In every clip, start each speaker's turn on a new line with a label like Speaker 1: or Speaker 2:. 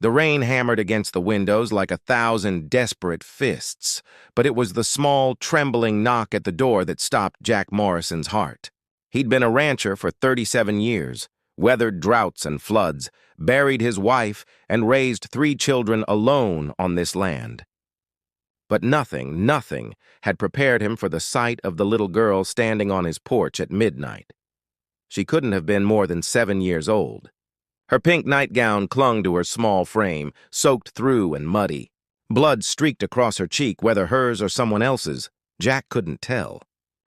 Speaker 1: The rain hammered against the windows like 1,000 desperate fists, but it was the small, trembling knock at the door that stopped Jack Morrison's heart. He'd been a rancher for 37 years, weathered droughts and floods, buried his wife, and raised 3 children alone on this land. But nothing had prepared him for the sight of the little girl standing on his porch at midnight. She couldn't have been more than 7 years old. Her pink nightgown clung to her small frame, soaked through and muddy. Blood streaked across her cheek, whether hers or someone else's. Jack couldn't tell.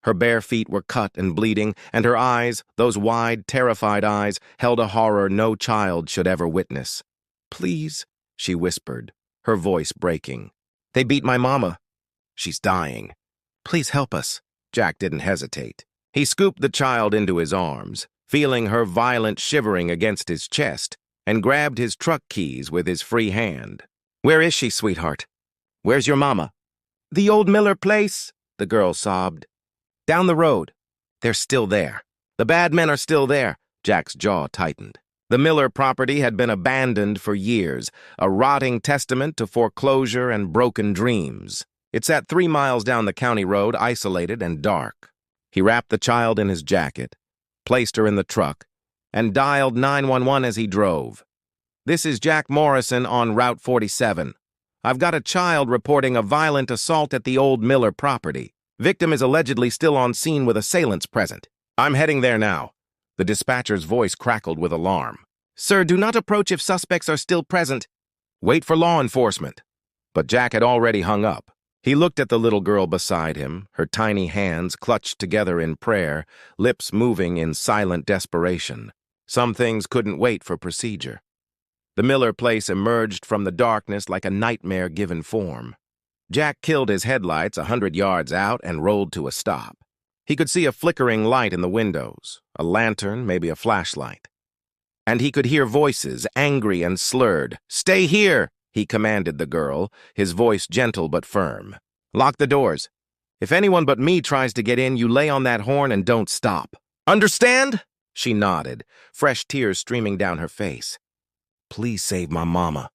Speaker 1: Her bare feet were cut and bleeding, and her eyes, those wide, terrified eyes, held a horror no child should ever witness. "Please," she whispered, her voice breaking. "They beat my mama. She's dying. Please help us." Jack didn't hesitate. He scooped the child into his arms, feeling her violent shivering against his chest, and grabbed his truck keys with his free hand. "Where is she, sweetheart? Where's your mama?" "The old Miller place," the girl sobbed. "Down the road." "They're still there. The bad men are still there." Jack's jaw tightened. The Miller property had been abandoned for years, a rotting testament to foreclosure and broken dreams. It sat 3 miles down the county road, isolated and dark. He wrapped the child in his jacket, placed her in the truck, and dialed 911 as he drove. "This is Jack Morrison on Route 47. I've got a child reporting a violent assault at the old Miller property. Victim is allegedly still on scene with assailants present. I'm heading there now." The dispatcher's voice crackled with alarm. "Sir, do not approach if suspects are still present. Wait for law enforcement." But Jack had already hung up. He looked at the little girl beside him, her tiny hands clutched together in prayer, lips moving in silent desperation. Some things couldn't wait for procedure. The Miller place emerged from the darkness like a nightmare given form. Jack killed his headlights 100 yards out and rolled to a stop. He could see a flickering light in the windows, a lantern, maybe a flashlight. And he could hear voices, angry and slurred. "Stay here!" he commanded the girl, his voice gentle but firm. "Lock the doors. If anyone but me tries to get in, you lay on that horn and don't stop. Understand?" She nodded, fresh tears streaming down her face. "Please save my mama."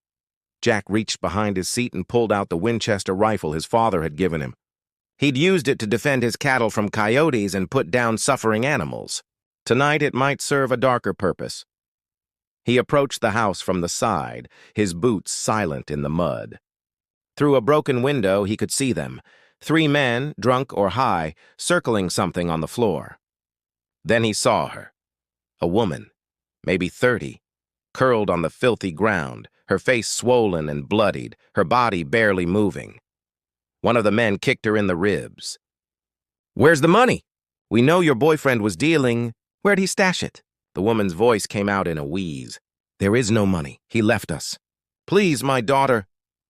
Speaker 1: Jack reached behind his seat and pulled out the Winchester rifle his father had given him. He'd used it to defend his cattle from coyotes and put down suffering animals. Tonight it might serve a darker purpose. He approached the house from the side, his boots silent in the mud. Through a broken window, he could see them, 3 men, drunk or high, circling something on the floor. Then he saw her. A woman, maybe 30, curled on the filthy ground, her face swollen and bloodied, her body barely moving. One of the men kicked her in the ribs. "Where's the money? We know your boyfriend was dealing. Where'd he stash it?" The woman's voice came out in a wheeze. "There is no money. He left us." "Please, my daughter."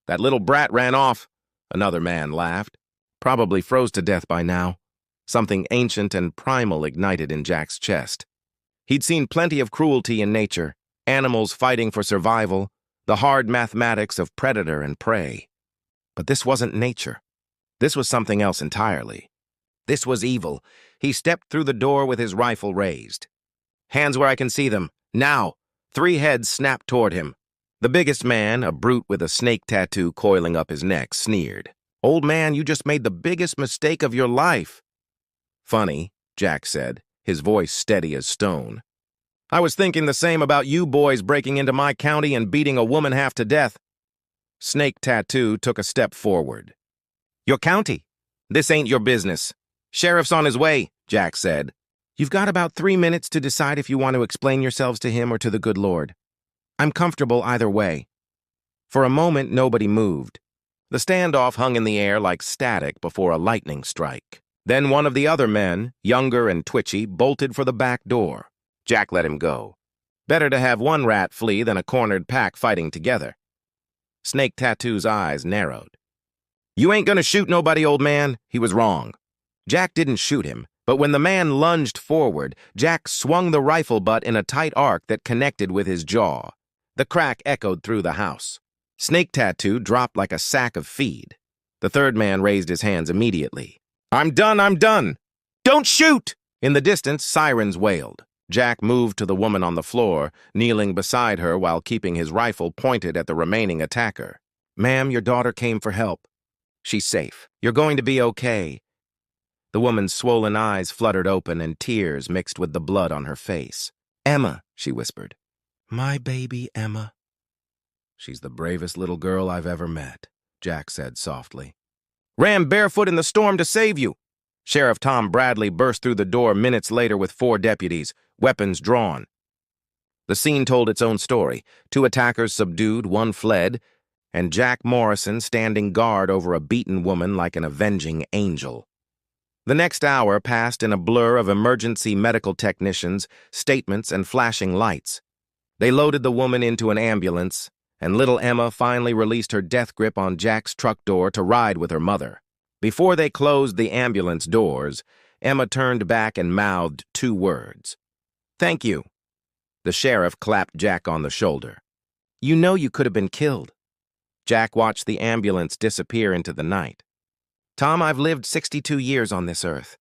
Speaker 1: "That little brat ran off." Another man laughed. "Probably froze to death by now." Something ancient and primal ignited in Jack's chest. He'd seen plenty of cruelty in nature, animals fighting for survival, the hard mathematics of predator and prey. But this wasn't nature. This was something else entirely. This was evil. He stepped through the door with his rifle raised. "Hands where I can see them. Now!" 3 heads snapped toward him. The biggest man, a brute with a snake tattoo coiling up his neck, sneered. "Old man, you just made the biggest mistake of your life." "Funny," Jack said, his voice steady as stone. "I was thinking the same about you boys breaking into my county and beating a woman half to death." Snake Tattoo took a step forward. "Your county? This ain't your business. Sheriff's on his way," Jack said. "You've got about 3 minutes to decide if you want to explain yourselves to him or to the good Lord. I'm comfortable either way." For a moment, nobody moved. The standoff hung in the air like static before a lightning strike. Then one of the other men, younger and twitchy, bolted for the back door. Jack let him go. Better to have one rat flee than a cornered pack fighting together. Snake Tattoo's eyes narrowed. "You ain't gonna shoot nobody, old man." He was wrong. Jack didn't shoot him, but when the man lunged forward, Jack swung the rifle butt in a tight arc that connected with his jaw. The crack echoed through the house. Snake Tattoo dropped like a sack of feed. The third man raised his hands immediately. I'm done! Don't shoot!" In the distance, sirens wailed. Jack moved to the woman on the floor, kneeling beside her while keeping his rifle pointed at the remaining attacker. "Ma'am, your daughter came for help. She's safe. You're going to be okay." The woman's swollen eyes fluttered open and tears mixed with the blood on her face. "Emma," she whispered. "My baby Emma." "She's the bravest little girl I've ever met," Jack said softly. "Ran barefoot in the storm to save you." Sheriff Tom Bradley burst through the door minutes later with 4 deputies, weapons drawn. The scene told its own story. 2 attackers subdued, 1 fled, and Jack Morrison standing guard over a beaten woman like an avenging angel. The next hour passed in a blur of emergency medical technicians, statements, and flashing lights. They loaded the woman into an ambulance, and little Emma finally released her death grip on Jack's truck door to ride with her mother. Before they closed the ambulance doors, Emma turned back and mouthed 2 words. "Thank you." The sheriff clapped Jack on the shoulder. "You know you could have been killed." Jack watched the ambulance disappear into the night. "Tom, I've lived 62 years on this earth.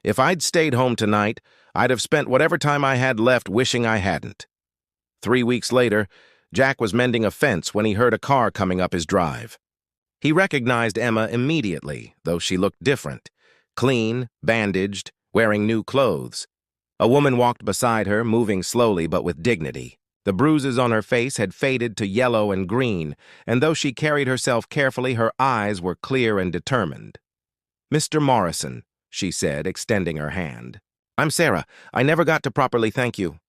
Speaker 1: If I'd stayed home tonight, I'd have spent whatever time I had left wishing I hadn't." 3 weeks later, Jack was mending a fence when he heard a car coming up his drive. He recognized Emma immediately, though she looked different. Clean, bandaged, wearing new clothes. A woman walked beside her, moving slowly but with dignity. The bruises on her face had faded to yellow and green, and though she carried herself carefully, her eyes were clear and determined. "Mr. Morrison," she said, extending her hand. "I'm Sarah. I never got to properly thank you."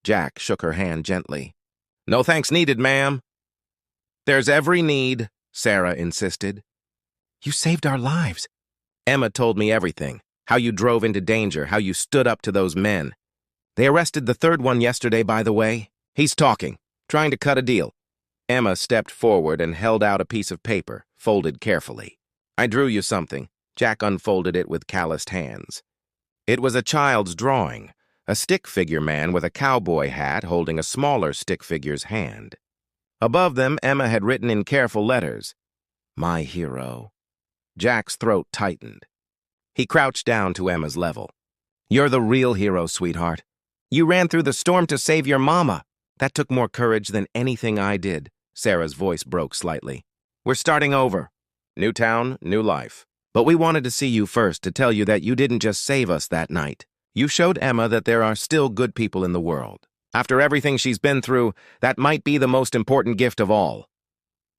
Speaker 1: Jack shook her hand gently. "No thanks needed, ma'am." "There's every need," Sarah insisted. "You saved our lives." "Emma told me everything. How you drove into danger, how you stood up to those men. They arrested the 3rd one yesterday, by the way. He's talking, trying to cut a deal." Emma stepped forward and held out a piece of paper, folded carefully. "I drew you something." Jack unfolded it with calloused hands. It was a child's drawing, a stick figure man with a cowboy hat holding a smaller stick figure's hand. Above them, Emma had written in careful letters, "My hero." Jack's throat tightened. He crouched down to Emma's level. "You're the real hero, sweetheart. You ran through the storm to save your mama." "That took more courage than anything I did." Sarah's voice broke slightly. "We're starting over. New town, new life. But we wanted to see you first to tell you that you didn't just save us that night. You showed Emma that there are still good people in the world. After everything she's been through, that might be the most important gift of all."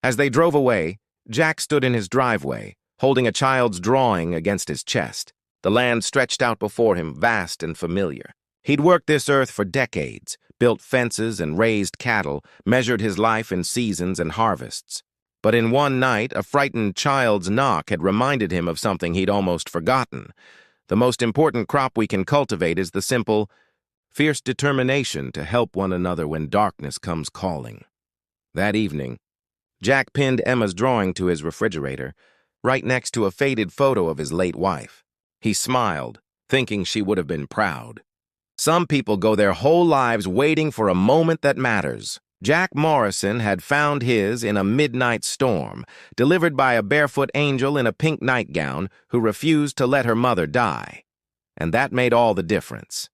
Speaker 1: As they drove away, Jack stood in his driveway, holding a child's drawing against his chest. The land stretched out before him, vast and familiar. He'd worked this earth for decades, built fences and raised cattle, measured his life in seasons and harvests. But in one night, a frightened child's knock had reminded him of something he'd almost forgotten. The most important crop we can cultivate is the simple, fierce determination to help one another when darkness comes calling. That evening, Jack pinned Emma's drawing to his refrigerator, right next to a faded photo of his late wife. He smiled, thinking she would have been proud. Some people go their whole lives waiting for a moment that matters. Jack Morrison had found his in a midnight storm, delivered by a barefoot angel in a pink nightgown who refused to let her mother die. And that made all the difference.